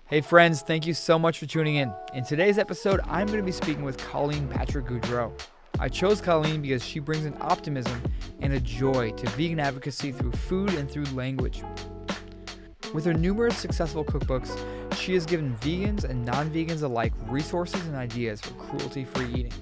Hey friends, thank you so much for tuning in. In today's episode, I'm going to be speaking with Colleen Patrick-Goudreau. I chose Colleen because she brings an optimism and a joy to vegan advocacy through food and through language. With her numerous successful cookbooks, she has given vegans and non-vegans alike resources and ideas for cruelty-free eating.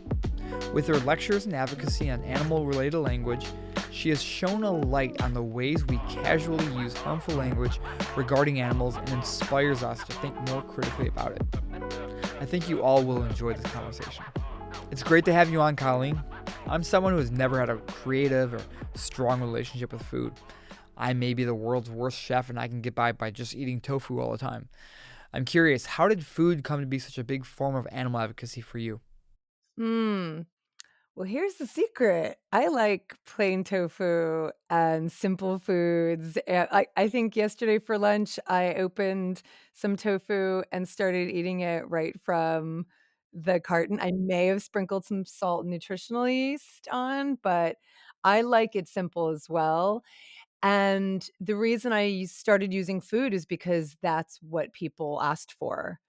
With her lectures and advocacy on animal-related language, she has shone a light on the ways we casually use harmful language regarding animals and inspires us to think more critically about it. I think you all will enjoy this conversation. It's great to have you on, Colleen. I'm someone who has never had a creative or strong relationship with food. I may be the world's worst chef and I can get by just eating tofu all the time. I'm curious, how did food come to be such a big form of animal advocacy for you? Hmm. Well, here's the secret. I like plain tofu and simple foods. And I think yesterday for lunch, I opened some tofu and started eating it right from the carton. I may have sprinkled some salt and nutritional yeast on, but I like it simple as well. And the reason I started using food is because that's what people asked for.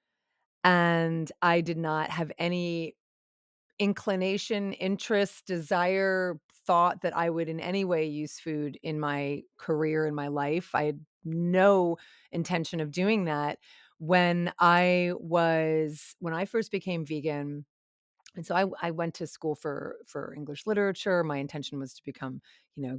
And I did not have any inclination, interest, desire, thought that I would in any way use food in my career, in my life. I had no intention of doing that when I first became vegan. And so I went to school for English literature. My intention was to become,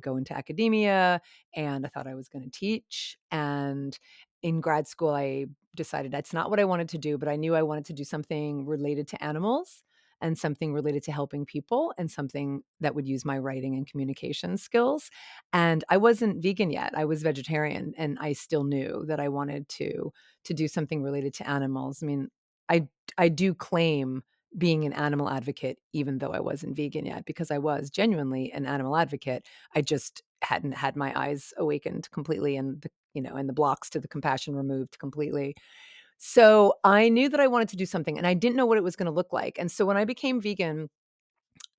go into academia, and I thought I was going to teach. And in grad school, I decided that's not what I wanted to do, but I knew I wanted to do something related to animals and something related to helping people and something that would use my writing and communication skills. And I wasn't vegan yet. I was vegetarian, and I still knew that I wanted to do something related to animals. I mean, I do claim being an animal advocate, even though I wasn't vegan yet, because I was genuinely an animal advocate. I just hadn't had my eyes awakened completely and the blocks to the compassion removed completely. So I knew that I wanted to do something and I didn't know what it was going to look like. And so when I became vegan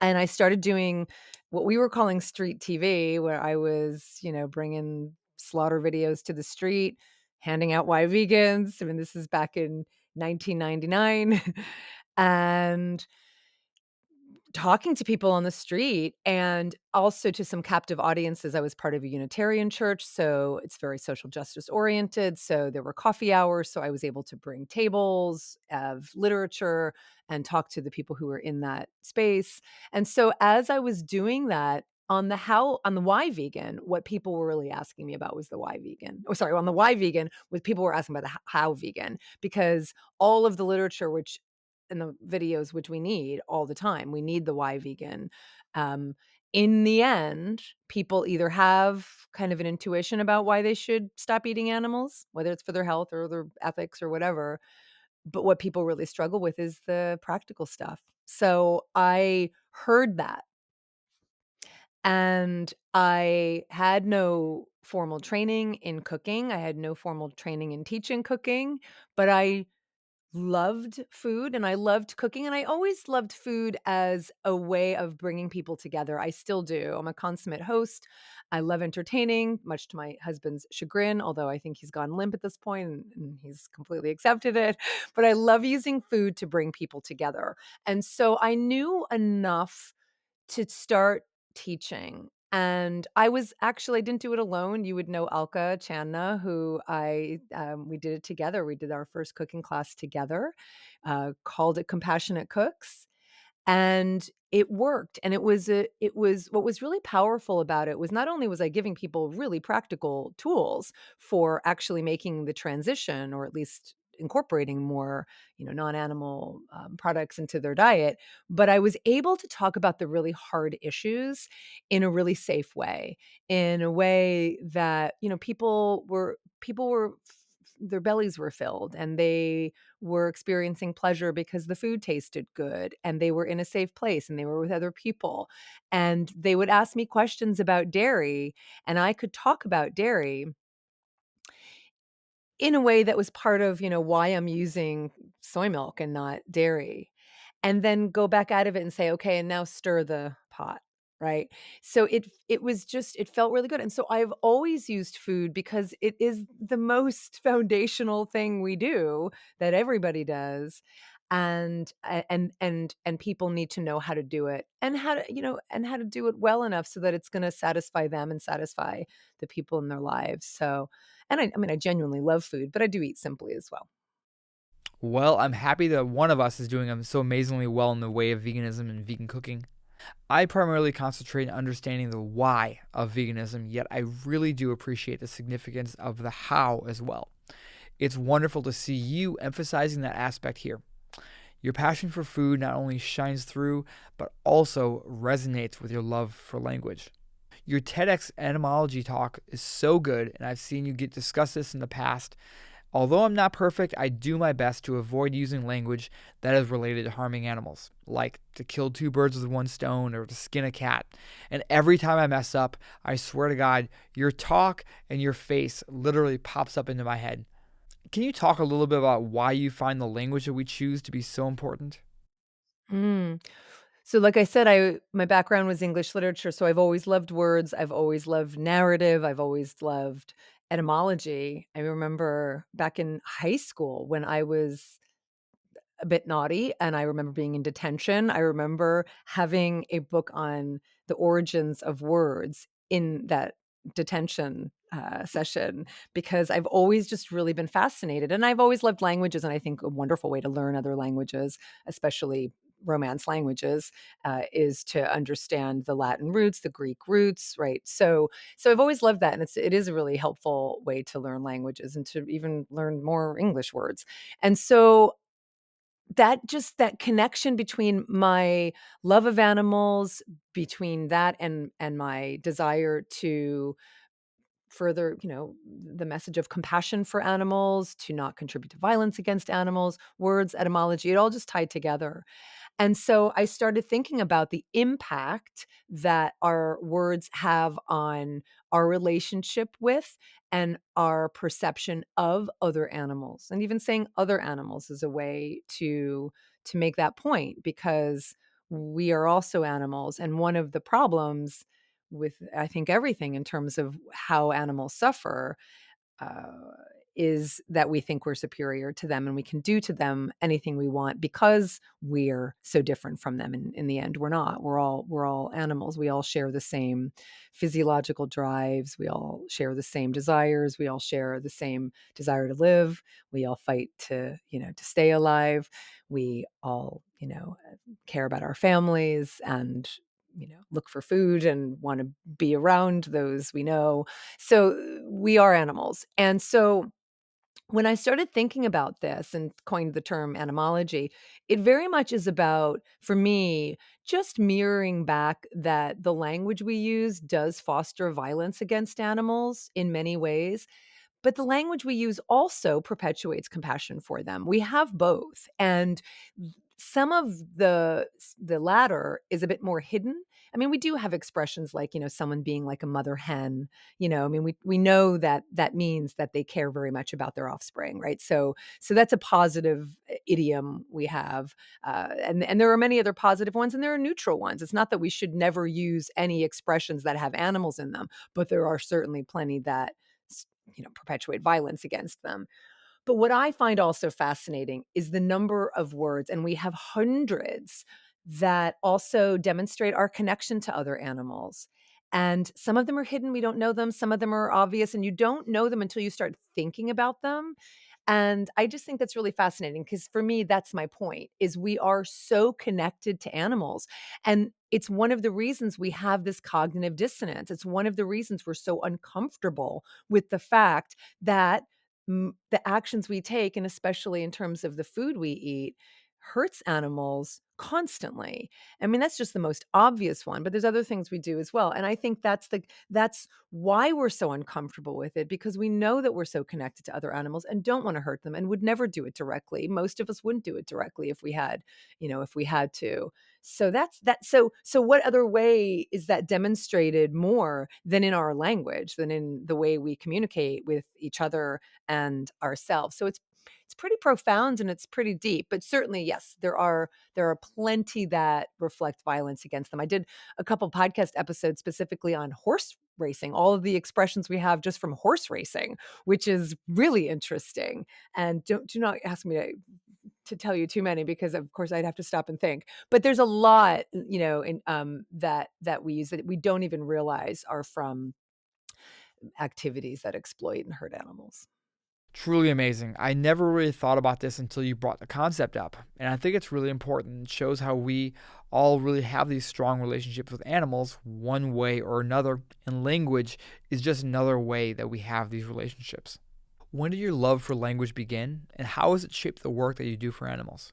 and I started doing what we were calling street TV, where I was, bringing slaughter videos to the street, handing out why vegans. I mean, this is back in 1999. And talking to people on the street and also to some captive audiences. I was part of a Unitarian church, so it's very social justice oriented. So there were coffee hours. So I was able to bring tables of literature and talk to the people who were in that space. And so as I was doing that, on the why vegan, what people were really asking me about was the why vegan. Oh, sorry, on the why vegan, what people were asking about the how vegan, because all of the literature, which in the videos, which we need all the time. We need the why vegan. Um, in the end, people either have kind of an intuition about why they should stop eating animals, whether it's for their health or their ethics or whatever. But what people really struggle with is the practical stuff. So I heard that, and I had no formal training in cooking. I had no formal training in teaching cooking, but I loved food and I loved cooking, and I always loved food as a way of bringing people together. I still do. I'm a consummate host. I love entertaining, much to my husband's chagrin, although I think he's gone limp at this point and he's completely accepted it. But I love using food to bring people together. And so I knew enough to start teaching. And I didn't do it alone. You would know Alka Channa, who we did it together. We did our first cooking class together, called it Compassionate Cooks. And it worked. And it was what was really powerful about it was not only was I giving people really practical tools for actually making the transition, or at least incorporating more, non-animal products into their diet, but I was able to talk about the really hard issues in a really safe way, in a way that, people were their bellies were filled and they were experiencing pleasure because the food tasted good and they were in a safe place and they were with other people. And they would ask me questions about dairy, and I could talk about dairy in a way that was part of, why I'm using soy milk and not dairy. And then go back out of it and say, "Okay, and now stir the pot." right? So it was just it felt really good, and so I've always used food because it is the most foundational thing we do that everybody does, and and people need to know how to do it and how to, and how to do it well enough so that it's gonna satisfy them and satisfy the people in their lives, so and I mean, I genuinely love food, but I do eat simply as well. Well, I'm happy that one of us is doing so amazingly well in the way of veganism and vegan cooking. I primarily concentrate on understanding the why of veganism, yet I really do appreciate the significance of the how as well. It's wonderful to see you emphasizing that aspect here. Your passion for food not only shines through, but also resonates with your love for language. Your TEDx etymology talk is so good, and I've seen you get discuss this in the past. Although I'm not perfect, I do my best to avoid using language that is related to harming animals, like to kill two birds with one stone or to skin a cat. And every time I mess up, I swear to God, your talk and your face literally pops up into my head. Can you talk a little bit about why you find the language that we choose to be so important? Mm. So like I said, I my background was English literature, so I've always loved words, I've always loved narrative, I've always loved etymology. I remember back in high school when I was a bit naughty and I remember being in detention. I remember having a book on the origins of words in that detention session because I've always just really been fascinated and I've always loved languages. And I think a wonderful way to learn other languages, especially Romance languages, is to understand the Latin roots, the Greek roots, right? So I've always loved that, and it is a really helpful way to learn languages and to even learn more English words. And so that connection between my love of animals, between that and my desire to further, the message of compassion for animals, to not contribute to violence against animals, words, etymology, it all just tied together. And so I started thinking about the impact that our words have on our relationship with and our perception of other animals. And even saying other animals is a way to make that point because we are also animals. And one of the problems with I think everything in terms of how animals suffer uh, is that we think we're superior to them and we can do to them anything we want because we're so different from them. And in the end, we're not. We're all animals. We all share the same physiological drives. We all share the same desires. We all share the same desire to live. We all fight to stay alive. We all, care about our families and look for food and want to be around those we know, so we are animals. And so when I started thinking about this and coined the term animology, it very much is about, for me, just mirroring back that the language we use does foster violence against animals in many ways. But the language we use also perpetuates compassion for them. We have both, and some of the latter is a bit more hidden. I mean, we do have expressions like, someone being like a mother hen, I mean, we know that that means that they care very much about their offspring, right? So that's a positive idiom we have, and there are many other positive ones, and there are neutral ones. It's not that we should never use any expressions that have animals in them, but there are certainly plenty that perpetuate violence against them. But what I find also fascinating is the number of words, and we have hundreds that also demonstrate our connection to other animals. And some of them are hidden, we don't know them. Some of them are obvious, and you don't know them until you start thinking about them. And I just think that's really fascinating because for me, that's my point, is we are so connected to animals. And it's one of the reasons we have this cognitive dissonance. It's one of the reasons we're so uncomfortable with the fact that the actions we take, and especially in terms of the food we eat, hurts animals constantly. I mean, that's just the most obvious one, but there's other things we do as well. And I think that's why we're so uncomfortable with it, because we know that we're so connected to other animals and don't want to hurt them and would never do it directly. Most of us wouldn't do it directly if we had to. So that's that. So what other way is that demonstrated more than in our language, than in the way we communicate with each other and ourselves? So it's pretty profound and it's pretty deep. But certainly, yes, there are plenty that reflect violence against them. I did a couple podcast episodes specifically on horse racing, all of the expressions we have just from horse racing, which is really interesting. And do not ask me to tell you too many because of course I'd have to stop and think. But there's a lot, in that we use that we don't even realize are from activities that exploit and hurt animals. Truly amazing. I never really thought about this until you brought the concept up. And I think it's really important. It shows how we all really have these strong relationships with animals one way or another. And language is just another way that we have these relationships. When did your love for language begin? And how has it shaped the work that you do for animals?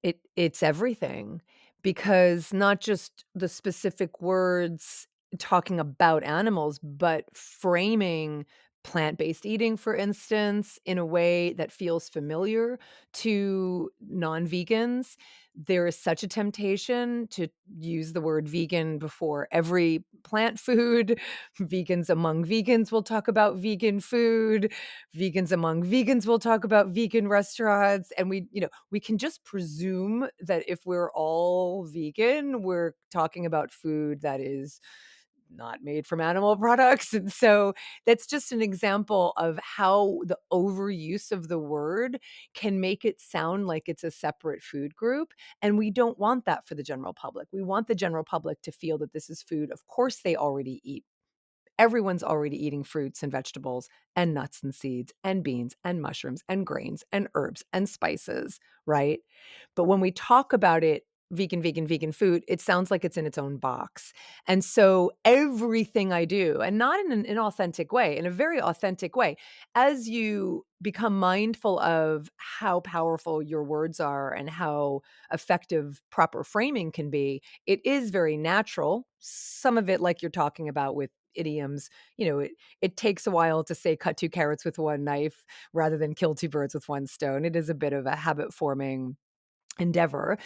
It's everything, because not just the specific words talking about animals, but framing plant-based eating, for instance, in a way that feels familiar to non-vegans. There is such a temptation to use the word vegan before every plant food. Vegans among vegans will talk about vegan food. Vegans among vegans will talk about vegan restaurants, and we can just presume that if we're all vegan, we're talking about food that is not made from animal products. And so that's just an example of how the overuse of the word can make it sound like it's a separate food group. And we don't want that for the general public. We want the general public to feel that this is food, of course, they already eat. Everyone's already eating fruits and vegetables and nuts and seeds and beans and mushrooms and grains and herbs and spices, right? But when we talk about it, vegan, vegan, vegan food, it sounds like it's in its own box. And so everything I do, and not in an inauthentic way, in a very authentic way, as you become mindful of how powerful your words are and how effective proper framing can be, it is very natural. Some of it, like you're talking about with idioms, it takes a while to say cut two carrots with one knife rather than kill two birds with one stone. It is a bit of a habit forming endeavor.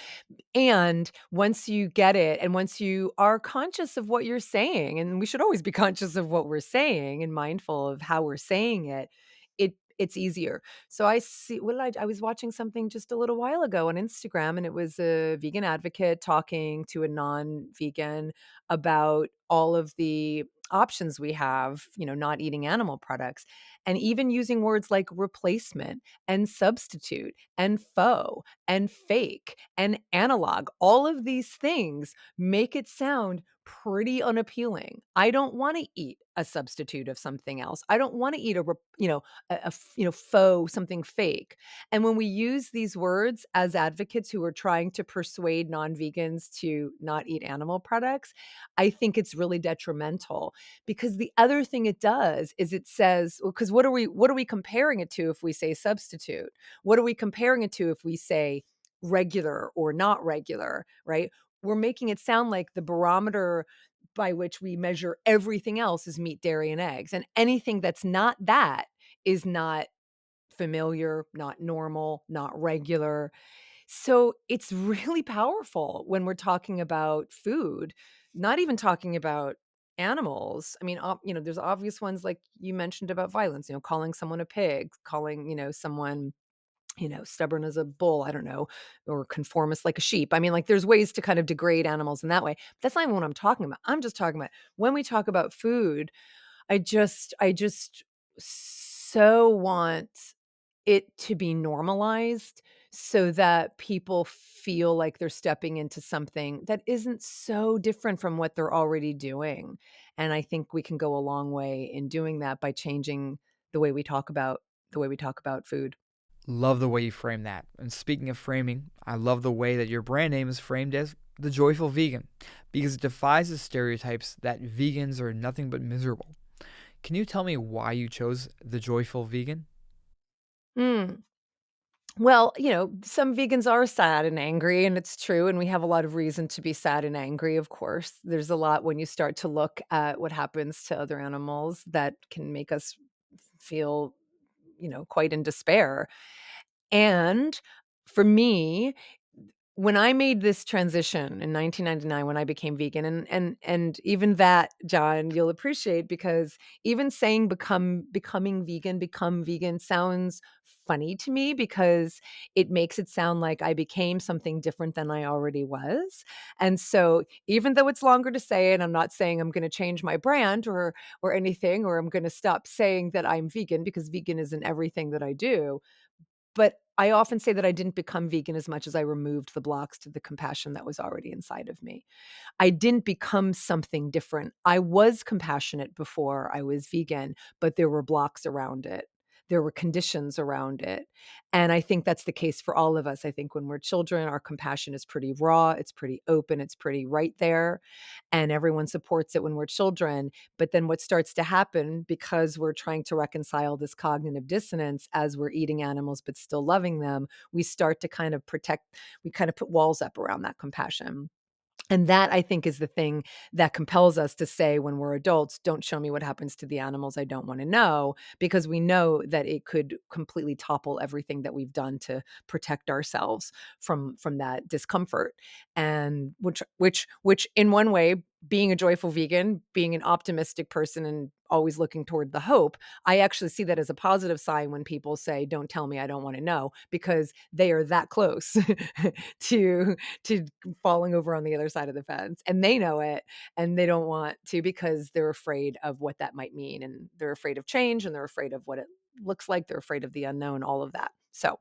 And once you get it, and once you are conscious of what you're saying, and we should always be conscious of what we're saying and mindful of how we're saying it, it's easier. So I see I was watching something just a little while ago on Instagram, and it was a vegan advocate talking to a non-vegan about all of the options we have, not eating animal products, and even using words like replacement and substitute and faux and fake and analog. All of these things make it sound pretty unappealing. I don't want to eat a substitute of something else. I don't want to eat faux, something fake. And when we use these words as advocates who are trying to persuade non-vegans to not eat animal products, I think it's really detrimental, because the other thing it does is it says, well, because what are we comparing it to if we say substitute? What are we comparing it to if we say regular or not regular, right? We're making it sound like the barometer by which we measure everything else is meat, dairy, and eggs. And anything that's not that is not familiar, not normal, not regular. So it's really powerful when we're talking about food, not even talking about animals. I mean, there's obvious ones like you mentioned about violence, calling someone a pig, calling, someone stubborn as a bull, I don't know, or conformist like a sheep. I mean, like, there's ways to kind of degrade animals in that way. That's not even what I'm talking about. I'm just talking about when we talk about food, I just so want it to be normalized so that people feel like they're stepping into something that isn't so different from what they're already doing. And I think we can go a long way in doing that by changing the way we talk about food. Love the way you frame that. And speaking of framing, I love the way that your brand name is framed as the joyful vegan because it defies the stereotypes that vegans are nothing but miserable. Can you tell me why you chose the joyful vegan? Mm. Well, some vegans are sad and angry, and it's true. And we have a lot of reason to be sad and angry, of course. There's a lot when you start to look at what happens to other animals that can make us feel, quite in despair. And for me, when I made this transition in 1999 when I became vegan, and even that, John, you'll appreciate, because even saying become vegan sounds funny to me, because it makes it sound like I became something different than I already was. And so even though it's longer to say it, I'm not saying I'm going to change my brand or anything, or I'm going to stop saying that I'm vegan, because vegan isn't everything that I do. But I often say that I didn't become vegan as much as I removed the blocks to the compassion that was already inside of me. I didn't become something different. I was compassionate before I was vegan, but there were blocks around it. There were conditions around it. And I think that's the case for all of us. I think when we're children, our compassion is pretty raw, it's pretty open, it's pretty right there, and everyone supports it when we're children. But then what starts to happen, because we're trying to reconcile this cognitive dissonance as we're eating animals but still loving them, we start to kind of we kind of put walls up around that compassion. And that, I think, is the thing that compels us to say when we're adults, "Don't show me what happens to the animals, I don't wanna know," because we know that it could completely topple everything that we've done to protect ourselves from that discomfort. And which in one way, being a joyful vegan, being an optimistic person and always looking toward the hope, I actually see that as a positive sign when people say, "Don't tell me, I don't wanna know," because they are that close to to falling over on the other side of the fence, and they know it, and they don't want to, because they're afraid of what that might mean, and they're afraid of change, and they're afraid of what it looks like, they're afraid of the unknown, all of that. So,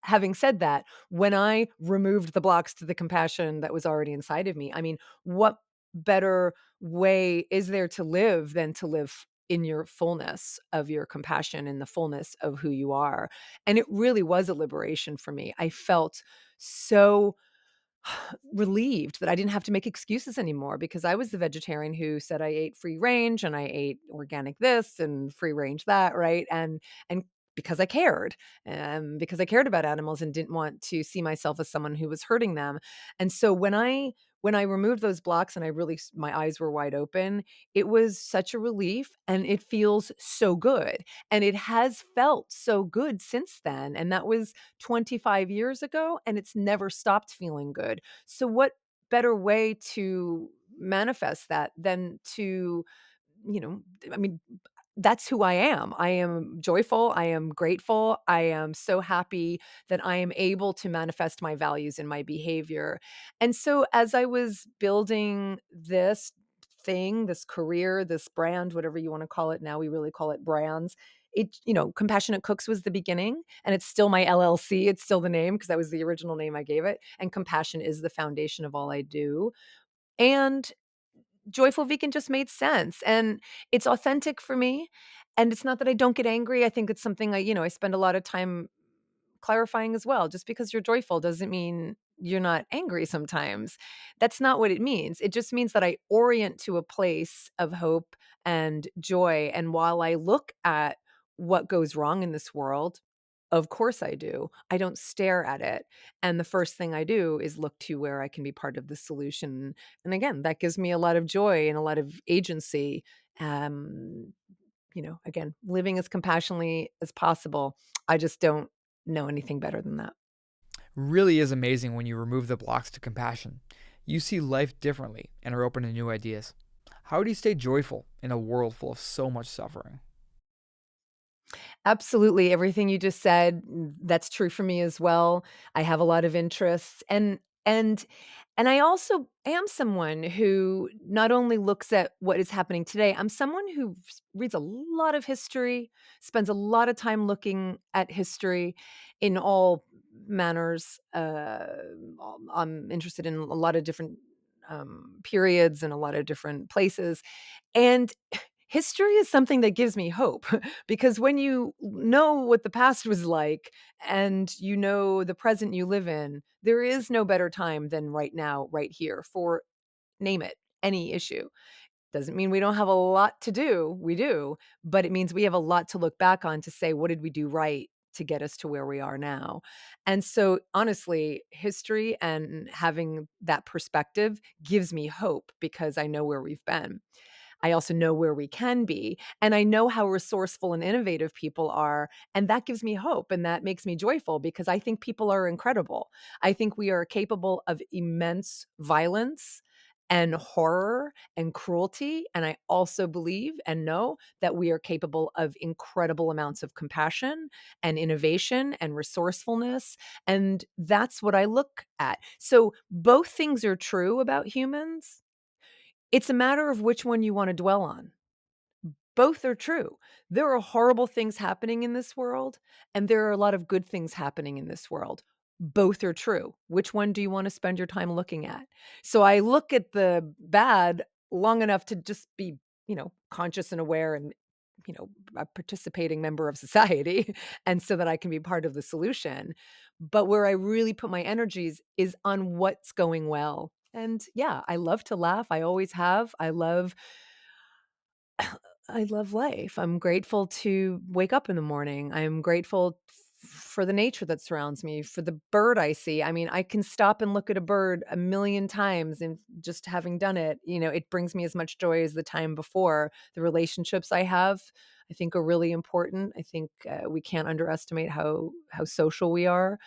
having said that, when I removed the blocks to the compassion that was already inside of me, I mean, what better way is there to live than to live in your fullness of your compassion, in the fullness of who you are? And it really was a liberation for me. I felt so relieved that I didn't have to make excuses anymore, because I was the vegetarian who said I ate free range and I ate organic this and free range that, right? And because because I cared about animals and didn't want to see myself as someone who was hurting them. And so when I removed those blocks and I really my eyes were wide open, it was such a relief, and it feels so good. And it has felt so good since then. And that was 25 years ago, and it's never stopped feeling good. So what better way to manifest that than to, you know, I mean, that's who I am. I am joyful. I am grateful. I am so happy that I am able to manifest my values in my behavior. And so as I was building this thing, this career, this brand, whatever you want to call it, now we really call it brands. Compassionate Cooks was the beginning, and it's still my LLC. It's still the name, because that was the original name I gave it. And compassion is the foundation of all I do. And Joyful Vegan just made sense, and it's authentic for me, and it's not that I don't get angry. I think it's something I spend a lot of time clarifying as well. Just because you're joyful doesn't mean you're not angry sometimes. That's not what it means. It just means that I orient to a place of hope and joy, and while I look at what goes wrong in this world, of course I do, I don't stare at it, and the first thing I do is look to where I can be part of the solution, and again, that gives me a lot of joy and a lot of agency. Um, again, living as compassionately as possible. I just don't know anything better than that. Really is amazing when you remove the blocks to compassion. You see life differently and are open to new ideas. How do you stay joyful in a world full of so much suffering? Absolutely, everything you just said, that's true for me as well. I have a lot of interests, and I also am someone who not only looks at what is happening today, I'm someone who reads a lot of history, spends a lot of time looking at history in all manners. I'm interested in a lot of different periods and a lot of different places. And history is something that gives me hope, because when you know what the past was like and you know the present you live in, there is no better time than right now, right here, for name it, any issue. Doesn't mean we don't have a lot to do. We do, but it means we have a lot to look back on to say, what did we do right to get us to where we are now? And so, honestly, history and having that perspective gives me hope, because I know where we've been. I also know where we can be, and I know how resourceful and innovative people are, and that gives me hope, and that makes me joyful because I think people are incredible. I think we are capable of immense violence and horror and cruelty, and I also believe and know that we are capable of incredible amounts of compassion and innovation and resourcefulness, and that's what I look at. So both things are true about humans. It's a matter of which one you wanna dwell on. Both are true. There are horrible things happening in this world, and there are a lot of good things happening in this world. Both are true. Which one do you wanna spend your time looking at? So I look at the bad long enough to just be, conscious and aware and, a participating member of society, and so that I can be part of the solution. But where I really put my energies is on what's going well. And yeah, I love to laugh. I always have. I love life. I'm grateful to wake up in the morning. I'm grateful for the nature that surrounds me, for the bird I see. I mean, I can stop and look at a bird a million times, and just having done it, it brings me as much joy as the time before. The relationships I have, I think, are really important. I think we can't underestimate how social we are,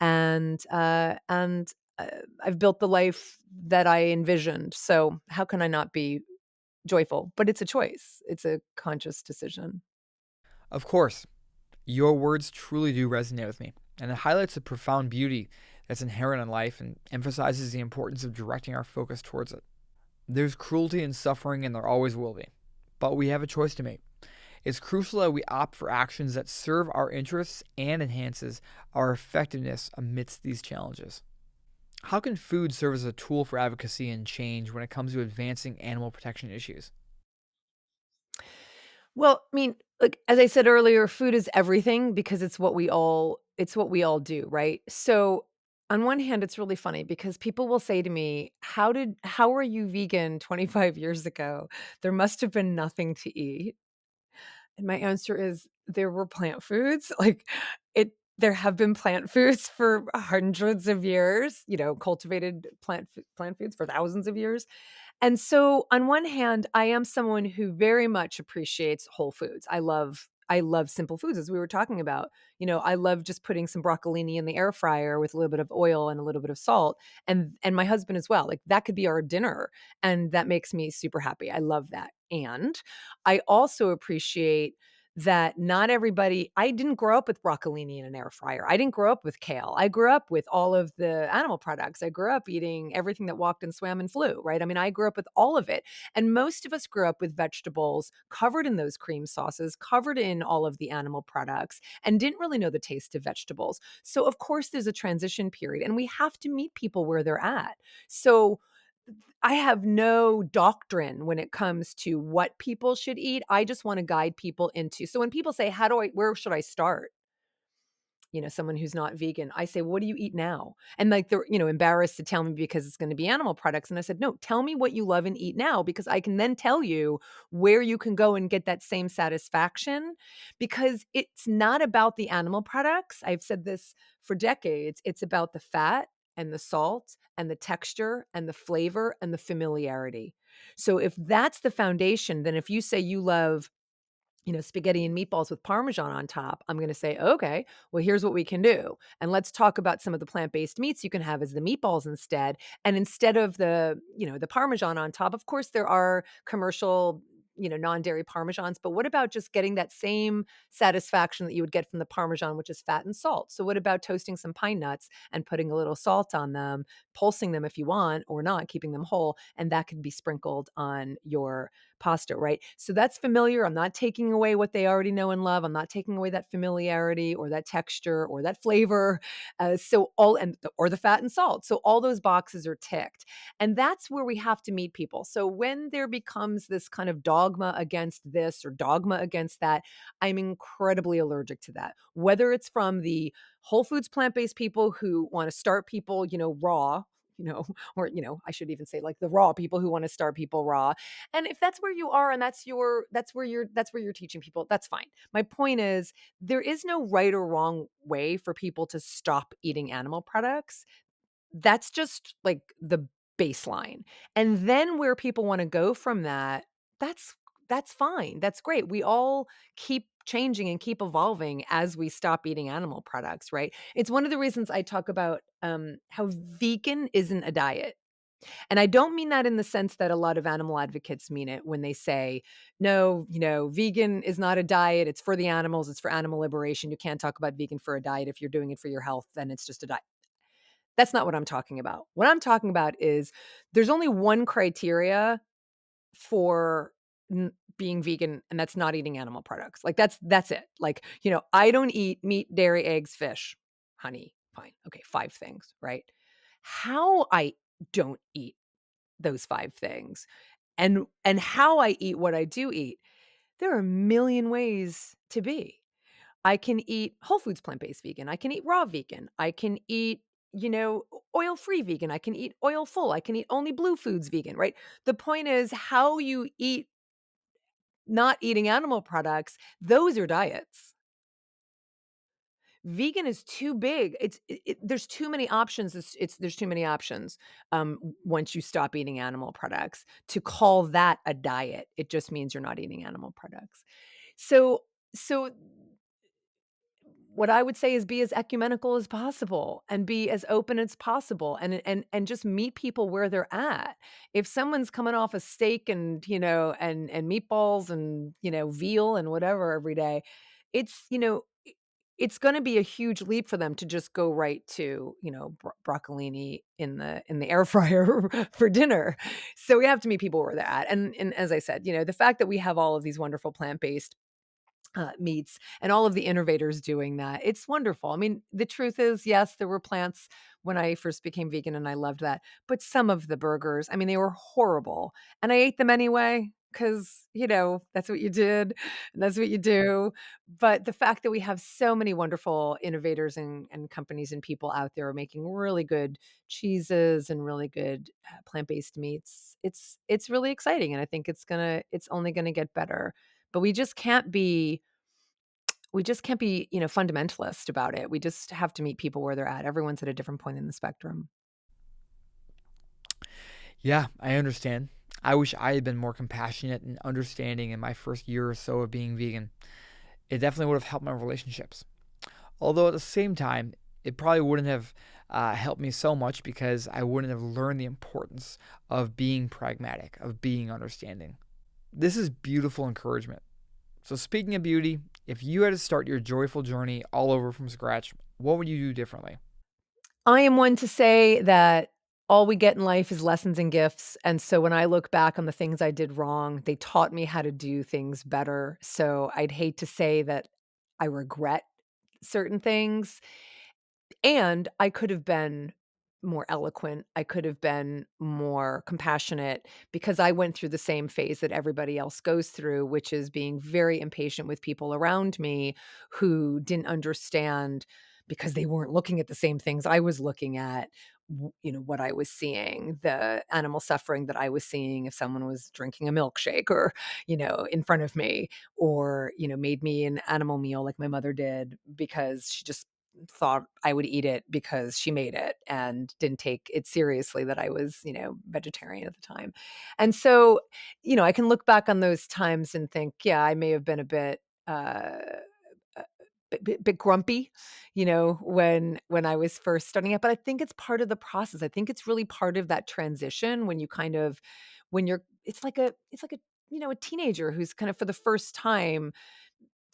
and I've built the life that I envisioned. So how can I not be joyful? But it's a choice. It's a conscious decision. Of course, your words truly do resonate with me, and it highlights the profound beauty that's inherent in life and emphasizes the importance of directing our focus towards it. There's cruelty and suffering, and there always will be, but we have a choice to make. It's crucial that we opt for actions that serve our interests and enhances our effectiveness amidst these challenges. How can food serve as a tool for advocacy and change when it comes to advancing animal protection issues? Well, I mean, like, as I said earlier, food is everything because it's what we all do, right? So, on one hand, it's really funny because people will say to me, "How are you vegan 25 years ago? There must have been nothing to eat." And my answer is there were plant foods. There have been plant foods for hundreds of years, cultivated plant foods for thousands of years. And so on one hand, I am someone who very much appreciates whole foods. I love simple foods as we were talking about. I love just putting some broccolini in the air fryer with a little bit of oil and a little bit of salt, and my husband as well. Like, that could be our dinner, and that makes me super happy. I love that. And I also appreciate that not everybody I didn't grow up with broccolini in an air fryer. I didn't grow up with kale. I grew up with all of the animal products. I grew up eating everything that walked and swam and flew, right? I mean, I grew up with all of it. And most of us grew up with vegetables covered in those cream sauces, covered in all of the animal products, and didn't really know the taste of vegetables. So, of course, there's a transition period, and we have to meet people where they're at. So, I have no doctrine when it comes to what people should eat. I just wanna guide people into, so when people say, where should I start?" Someone who's not vegan, I say, "What do you eat now?" And, like, they're, embarrassed to tell me because it's gonna be animal products, and I said, "No, tell me what you love and eat now, because I can then tell you where you can go and get that same satisfaction," because it's not about the animal products. I've said this for decades. It's about the fat and the salt and the texture and the flavor and the familiarity. So if that's the foundation, then if you say you love, spaghetti and meatballs with Parmesan on top, I'm gonna say, "Okay, well, here's what we can do, and let's talk about some of the plant-based meats you can have as the meatballs instead, and instead of the Parmesan on top, of course, there are commercial, non-dairy Parmesans, but what about just getting that same satisfaction that you would get from the Parmesan, which is fat and salt? So what about toasting some pine nuts and putting a little salt on them, pulsing them if you want or not, keeping them whole, and that could be sprinkled on your pasta, right? So that's familiar. I'm not taking away what they already know and love. I'm not taking away that familiarity or that texture or that flavor. Or the fat and salt. So all those boxes are ticked. And that's where we have to meet people. So when there becomes this kind of dogma against this or dogma against that, I'm incredibly allergic to that. Whether it's from the Whole Foods plant-based people who want to start people, raw, you know, or, I should even say, like, the raw people who want to start people raw. And if that's where you are and that's where you're teaching people, that's fine. My point is, there is no right or wrong way for people to stop eating animal products. That's just like the baseline. And then where people want to go from that, that's that's fine. That's great. We all keep changing and keep evolving as we stop eating animal products, right? It's one of the reasons I talk about how vegan isn't a diet. And I don't mean that in the sense that a lot of animal advocates mean it when they say, no, vegan is not a diet. It's for the animals. It's for animal liberation. You can't talk about vegan for a diet. If you're doing it for your health, then it's just a diet. That's not what I'm talking about. What I'm talking about is there's only one criteria for being vegan, and that's not eating animal products. Like that's it. Like, I don't eat meat, dairy, eggs, fish, honey. Fine. Okay, 5 things, right? How I don't eat those 5 things and how I eat what I do eat, there are a million ways to be. I can eat whole foods plant-based vegan. I can eat raw vegan. I can eat, oil-free vegan. I can eat oil full. I can eat only blue foods vegan, right? The point is how you eat not eating animal products, those are diets. Vegan is too big. There's too many options. There's too many options, once you stop eating animal products. To call that a diet, it just means you're not eating animal products. So what I would say is be as ecumenical as possible and be as open as possible and just meet people where they're at. If someone's coming off a steak and, and meatballs and, veal and whatever every day, it's, it's gonna be a huge leap for them to just go right to, broccolini in the air fryer for dinner. So we have to meet people where they're at. And as I said, the fact that we have all of these wonderful plant-based meats and all of the innovators doing that. It's wonderful. I mean, the truth is, yes, there were plants when I first became vegan and I loved that. But some of the burgers, I mean, they were horrible. And I ate them anyway because, that's what you did and that's what you do. But the fact that we have so many wonderful innovators and companies and people out there making really good cheeses and really good plant-based meats, it's really exciting. And I think it's only gonna get better. But we just can't be, fundamentalist about it. We just have to meet people where they're at. Everyone's at a different point in the spectrum. Yeah, I understand. I wish I had been more compassionate and understanding in my first year or so of being vegan. It definitely would have helped my relationships. Although at the same time, it probably wouldn't have helped me so much because I wouldn't have learned the importance of being pragmatic, of being understanding. This is beautiful encouragement. So, speaking of beauty, if you had to start your joyful journey all over from scratch, what would you do differently? I am one to say that all we get in life is lessons and gifts. And so when I look back on the things I did wrong, they taught me how to do things better. So I'd hate to say that I regret certain things. And I could have been more eloquent. I could have been more compassionate because I went through the same phase that everybody else goes through, which is being very impatient with people around me who didn't understand because they weren't looking at the same things I was looking at. What I was seeing, the animal suffering that I was seeing if someone was drinking a milkshake or, in front of me, or, made me an animal meal like my mother did because she just thought I would eat it because she made it and didn't take it seriously that I was, vegetarian at the time. And so, I can look back on those times and think, yeah, I may have been a bit uh, bit grumpy, when I was first starting it, but I think it's part of the process. I think it's really part of that transition when you kind of when you're it's like a a teenager who's kind of for the first time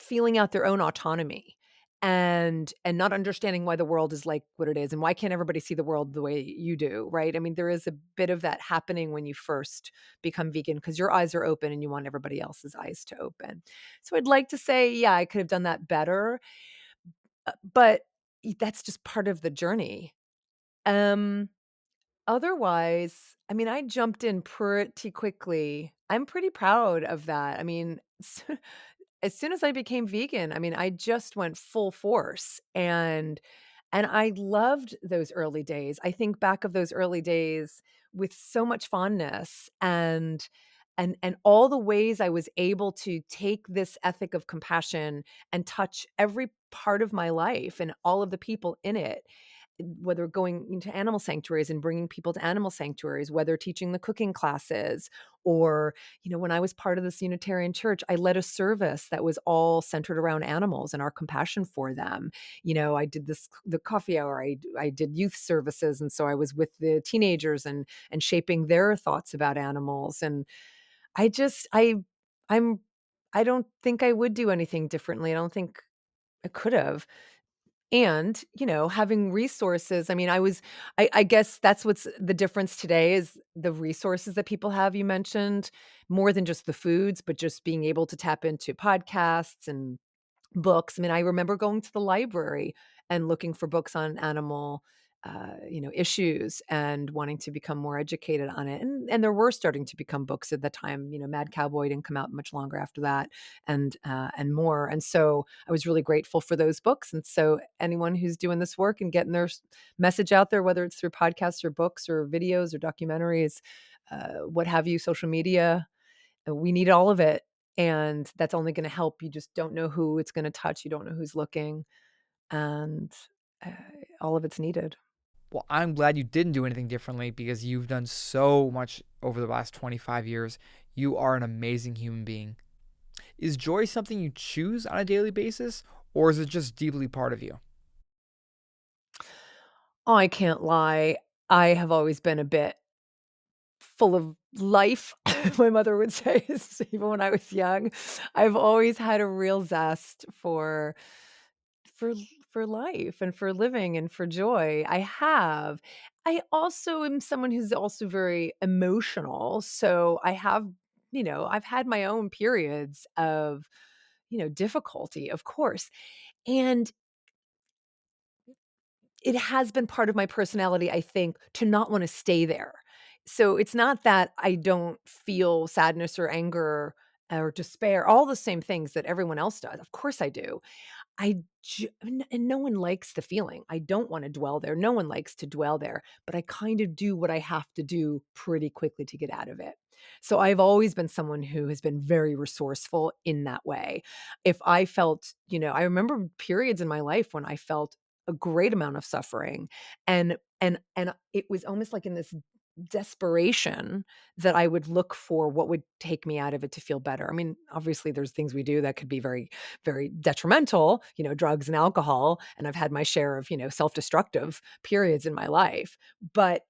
feeling out their own autonomy and not understanding why the world is like what it is and why can't everybody see the world the way you do, right? I mean, there is a bit of that happening when you first become vegan because your eyes are open and you want everybody else's eyes to open. So I'd like to say, yeah, I could have done that better, but that's just part of the journey. Um Otherwise, I mean, I jumped in pretty quickly. I'm pretty proud of that. I mean, as soon as I became vegan, I mean, I just went full force and I loved those early days. I think back of those early days with so much fondness and all the ways I was able to take this ethic of compassion and touch every part of my life and all of the people in it whether going into animal sanctuaries and bringing people to animal sanctuaries, whether teaching the cooking classes, or, when I was part of this Unitarian church, I led a service that was all centered around animals and our compassion for them. I did the coffee hour, I did youth services, and so I was with the teenagers and shaping their thoughts about animals. And I just I'm I don't think I would do anything differently. I don't think I could have. And, having resources, I mean, I guess that's what's the difference today is the resources that people have, you mentioned, more than just the foods, but just being able to tap into podcasts and books. I mean, I remember going to the library and looking for books on animal, issues and wanting to become more educated on it. And there were starting to become books at the time. Mad Cowboy didn't come out much longer after that, and more. And so I was really grateful for those books. And so anyone who's doing this work and getting their message out there, whether it's through podcasts or books or videos or documentaries, what have you, social media, we need all of it, and that's only gonna help. You just don't know who it's gonna touch, you don't know who's looking, and, uh, all of it's needed. Well, I'm glad you didn't do anything differently because you've done so much over the last 25 years. You are an amazing human being. Is joy something you choose on a daily basis, or is it just deeply part of you? Oh, I can't lie, I have always been a bit full of life, my mother would say, even when I was young. I've always had a real zest for for life and for living and for joy. I have. I also am someone who's also very emotional, so I've had my own periods of, difficulty, of course, and it has been part of my personality, I think, to not wanna stay there. So, it's not that I don't feel sadness or anger or despair, all the same things that everyone else does. Of course I do. And no one likes the feeling. I don't wanna dwell there. No one likes to dwell there, but I kind of do what I have to do pretty quickly to get out of it. So I've always been someone who has been very resourceful in that way. If I felt, I remember periods in my life when I felt a great amount of suffering, and it was almost like in this desperation that I would look for what would take me out of it to feel better. I mean, obviously there's things we do that could be very, very detrimental, drugs and alcohol, and I've had my share of, self-destructive periods in my life. But,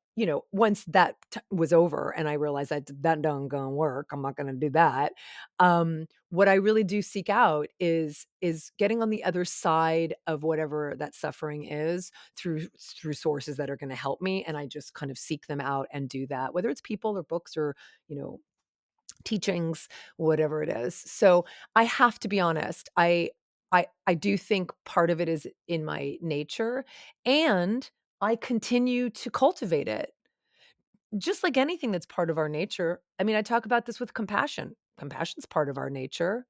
once that was over and I realized that don't gonna work, I'm not gonna do that. What I really do seek out is getting on the other side of whatever that suffering is through sources that are gonna help me, and I just kind of seek them out and do that, whether it's people or books or, you know, teachings, whatever it is. So, I have to be honest, I do think part of it is in my nature, and I continue to cultivate it. Just like anything that's part of our nature. I mean, I talk about this with compassion. Compassion's part of our nature,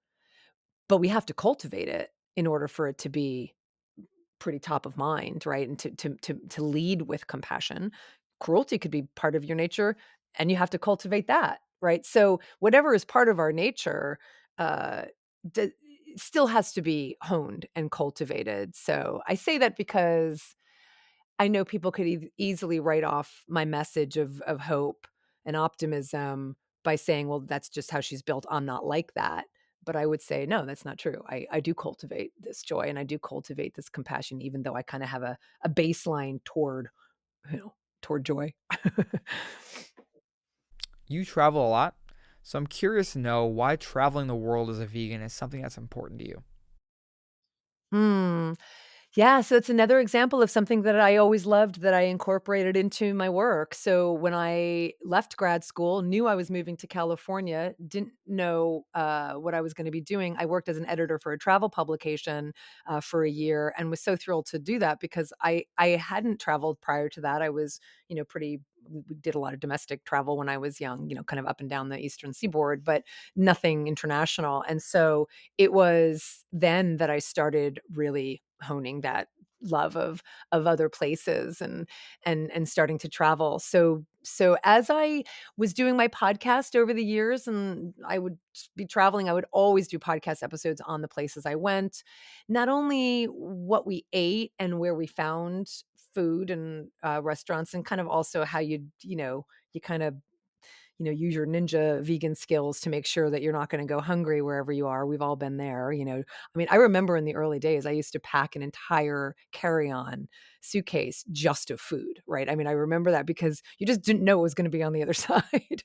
but we have to cultivate it in order for it to be pretty top of mind, right? And to lead with compassion. Cruelty could be part of your nature, and you have to cultivate that, right? So whatever is part of our nature, uh, d- still has to be honed and cultivated. So I say that because I know people could easily write off my message of hope and optimism by saying, "Well, that's just how she's built. I'm not like that." But I would say, "No, that's not true. I do cultivate this joy and I do cultivate this compassion, even though I kinda have a baseline toward joy." You travel a lot, so I'm curious to know why traveling the world as a vegan is something that's important to you. Hmm. Yeah, so it's another example of something that I always loved that I incorporated into my work. So when I left grad school, knew I was moving to California, didn't know what I was going to be doing. I worked as an editor for a travel publication for a year, and was so thrilled to do that because I hadn't traveled prior to that. I was, pretty. We did a lot of domestic travel when I was young, kind of up and down the eastern seaboard, but nothing international. And so it was then that I started really honing that love of other places and starting to travel. So as I was doing my podcast over the years and I would be traveling, I would always do podcast episodes on the places I went. Not only what we ate and where we found food and restaurants, and kind of also how you kind of use your ninja vegan skills to make sure that you're not going to go hungry wherever you are. We've all been there. I mean, I remember in the early days, I used to pack an entire carry-on suitcase just of food, right? I mean, I remember that because you just didn't know what was going to be on the other side.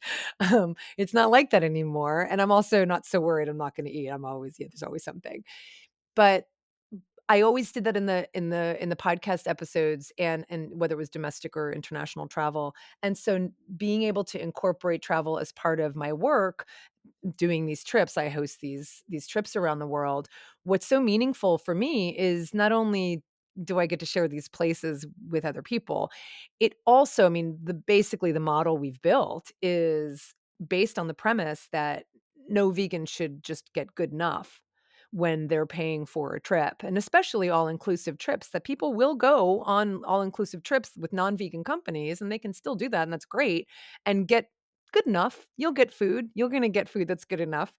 It's not like that anymore. And I'm also not so worried I'm not going to eat. There's always something. But I always did that in the podcast episodes, and whether it was domestic or international travel. And so being able to incorporate travel as part of my work, doing these trips, I host these trips around the world. What's so meaningful for me is not only do I get to share these places with other people, it also, I mean, basically the model we've built is based on the premise that no vegan should just get good enough when they're paying for a trip, and especially all-inclusive trips, that people will go on all-inclusive trips with non-vegan companies, and they can still do that, and that's great, and get good enough. You'll get food. You're gonna get food that's good enough.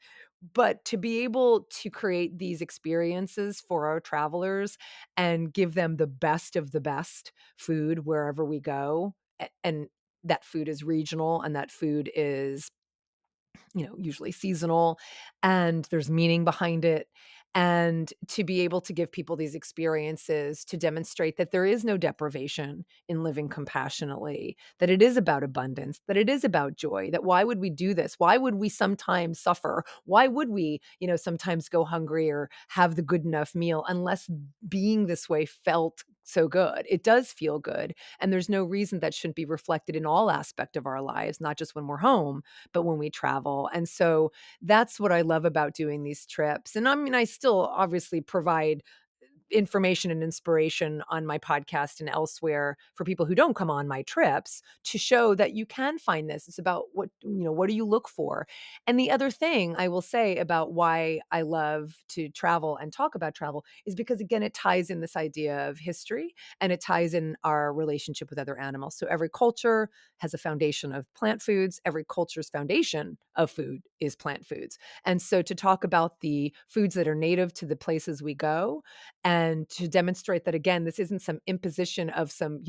But to be able to create these experiences for our travelers and give them the best of the best food wherever we go, and that food is regional, and that food is usually seasonal, and there's meaning behind it. And to be able to give people these experiences to demonstrate that there is no deprivation in living compassionately, that it is about abundance, that it is about joy, that why would we do this? Why would we sometimes suffer? Why would we, sometimes go hungry or have the good enough meal unless being this way felt so good? It does feel good. And there's no reason that shouldn't be reflected in all aspect of our lives, not just when we're home, but when we travel. And so that's what I love about doing these trips. And I mean, I still obviously provide information and inspiration on my podcast and elsewhere for people who don't come on my trips, to show that you can find this. It's about what do you look for? And the other thing I will say about why I love to travel and talk about travel is because, again, it ties in this idea of history, and it ties in our relationship with other animals. So every culture has a foundation of plant foods. Every culture's foundation of food is plant foods. And so to talk about the foods that are native to the places we go, and to demonstrate that, again, this isn't some imposition of some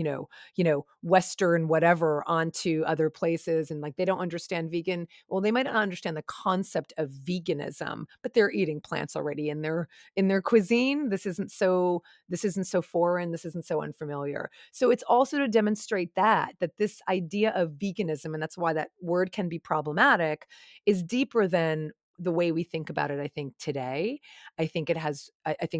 Western whatever onto other places, and like they don't understand vegan. Well, they might not understand the concept of veganism, but they're eating plants already in their cuisine. This isn't so foreign. This isn't so unfamiliar. So it's also to demonstrate that this idea of veganism, and that's why that word can be problematic, is deeper than the way we think about it, I think, today. I think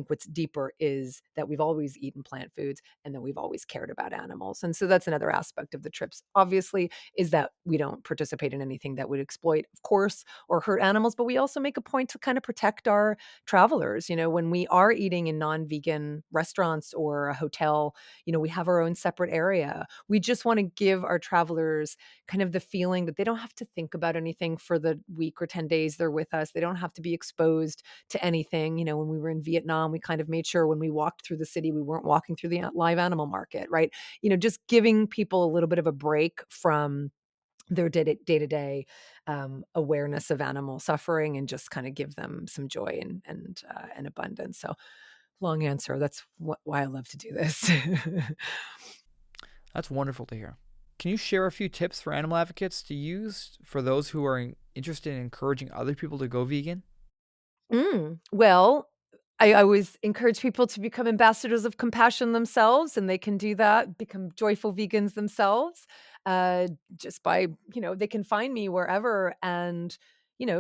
what's deeper is that we've always eaten plant foods, and that we've always cared about animals. And so that's another aspect of the trips, obviously, is that we don't participate in anything that would exploit, of course, or hurt animals, but we also make a point to kind of protect our travelers. When we are eating in non-vegan restaurants or a hotel, we have our own separate area. We just want to give our travelers kind of the feeling that they don't have to think about anything for the week or 10 days they're with us. They don't have to be exposed to anything. When we were in Vietnam, we kind of made sure when we walked through the city, we weren't walking through the live animal market, right? Just giving people a little bit of a break from their day-to-day awareness of animal suffering, and just kind of give them some joy and abundance. So, long answer. That's why I love to do this. That's wonderful to hear. Can you share a few tips for animal advocates to use for those who are interested in encouraging other people to go vegan? Well, I always encourage people to become ambassadors of compassion themselves, and they can do that, become joyful vegans themselves, just by, they can find me wherever, and,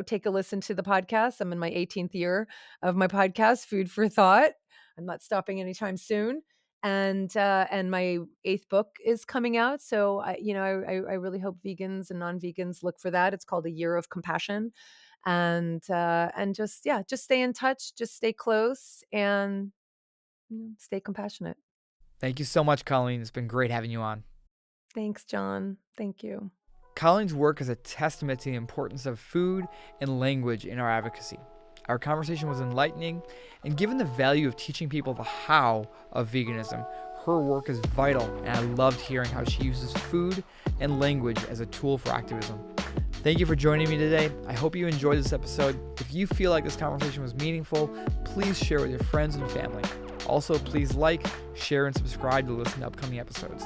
take a listen to the podcast. I'm in my 18th year of my podcast, Food for Thought. I'm not stopping anytime soon. And my 8th book is coming out. So I really hope vegans and non-vegans look for that. It's called A Year of Compassion. And just stay in touch, just stay close, and stay compassionate. Thank you so much, Colleen. It's been great having you on. Thanks, John. Thank you. Colleen's work is a testament to the importance of food and language in our advocacy. Our conversation was enlightening, and given the value of teaching people the how of veganism, her work is vital, and I loved hearing how she uses food and language as a tool for activism. Thank you for joining me today. I hope you enjoyed this episode. If you feel like this conversation was meaningful, please share it with your friends and family. Also, please like, share, and subscribe to listen to upcoming episodes.